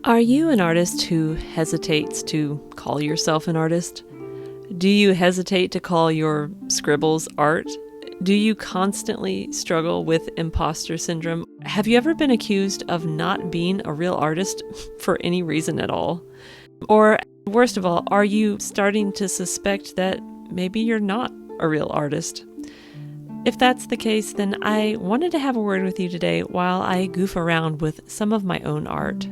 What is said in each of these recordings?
Are you an artist who hesitates to call yourself an artist? Do you hesitate to call your scribbles art? Do you constantly struggle with impostor syndrome? Have you ever been accused of not being a real artist for any reason at all? Or worst of all, are you starting to suspect that maybe you're not a real artist? If that's the case, then I wanted to have a word with you today while I goof around with some of my own art.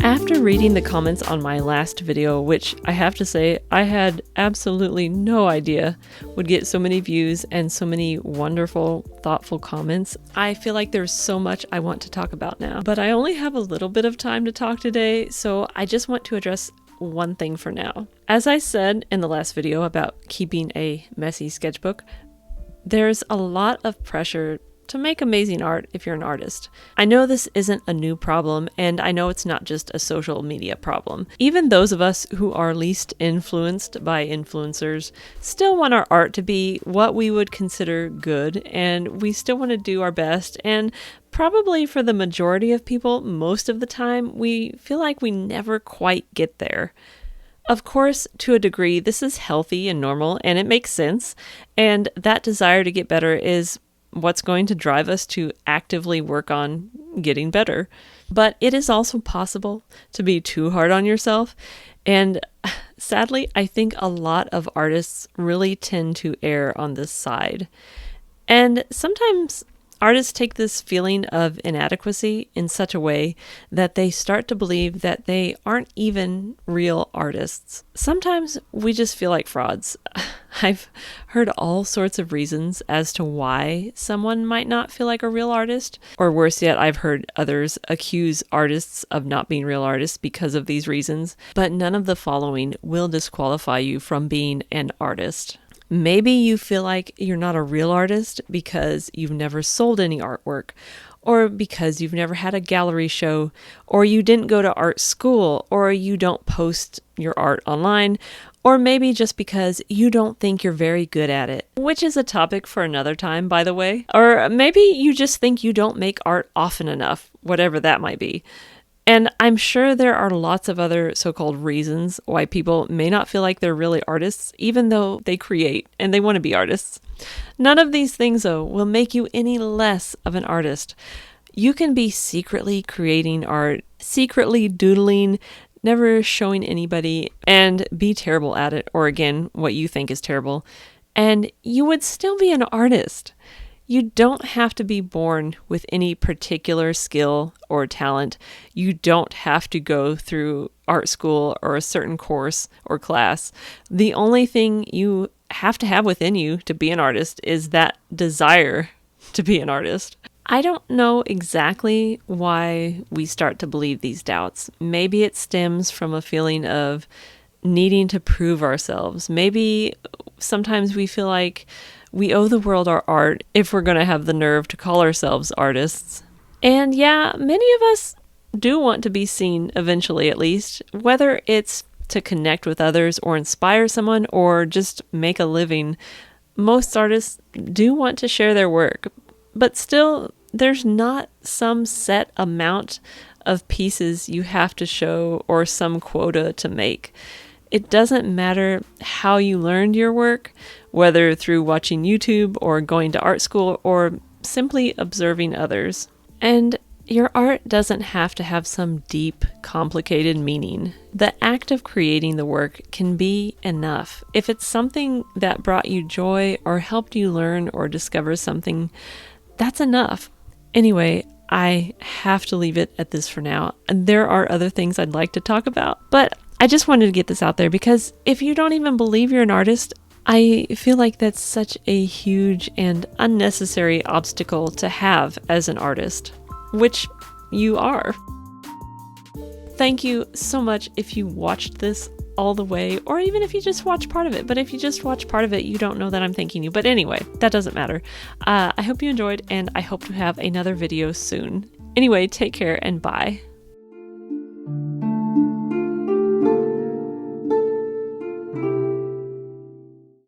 After reading the comments on my last video, which I have to say I had absolutely no idea would get so many views and so many wonderful, thoughtful comments, I feel like there's so much I want to talk about now. But I only have a little bit of time to talk today, so I just want to address one thing for now. As I said in the last video about keeping a messy sketchbook, there's a lot of pressure to make amazing art if you're an artist. I know this isn't a new problem, and I know it's not just a social media problem. Even those of us who are least influenced by influencers still want our art to be what we would consider good, and we still want to do our best, and probably for the majority of people, most of the time, we feel like we never quite get there. Of course, to a degree, this is healthy and normal, and it makes sense, and that desire to get better is what's going to drive us to actively work on getting better. But it is also possible to be too hard on yourself. And sadly, I think a lot of artists really tend to err on this side. And sometimes artists take this feeling of inadequacy in such a way that they start to believe that they aren't even real artists. Sometimes we just feel like frauds. I've heard all sorts of reasons as to why someone might not feel like a real artist, or worse yet, I've heard others accuse artists of not being real artists because of these reasons, but none of the following will disqualify you from being an artist. Maybe you feel like you're not a real artist because you've never sold any artwork, or because you've never had a gallery show, or you didn't go to art school, or you don't post your art online, or maybe just because you don't think you're very good at it, which is a topic for another time, by the way. Or maybe you just think you don't make art often enough, whatever that might be. And I'm sure there are lots of other so-called reasons why people may not feel like they're really artists, even though they create and they want to be artists. None of these things, though, will make you any less of an artist. You can be secretly creating art, secretly doodling, never showing anybody, and be terrible at it, or again, what you think is terrible, and you would still be an artist. You don't have to be born with any particular skill or talent. You don't have to go through art school or a certain course or class. The only thing you have to have within you to be an artist is that desire to be an artist. I don't know exactly why we start to believe these doubts. Maybe it stems from a feeling of needing to prove ourselves. Maybe sometimes we feel like we owe the world our art if we're going to have the nerve to call ourselves artists. And yeah, many of us do want to be seen eventually, at least, whether it's to connect with others or inspire someone or just make a living. Most artists do want to share their work, but still, there's not some set amount of pieces you have to show or some quota to make. It doesn't matter how you learned your work, whether through watching YouTube or going to art school or simply observing others. And your art doesn't have to have some deep, complicated meaning. The act of creating the work can be enough. If it's something that brought you joy or helped you learn or discover something, that's enough. Anyway, I have to leave it at this for now. And there are other things I'd like to talk about, but I just wanted to get this out there because if you don't even believe you're an artist, I feel like that's such a huge and unnecessary obstacle to have as an artist, which you are. Thank you so much if you watched this all the way, or even if you just watch part of it. But if you just watch part of it, you don't know that I'm thanking you. But anyway, that doesn't matter. I hope you enjoyed, and I hope to have another video soon. Anyway, take care and bye.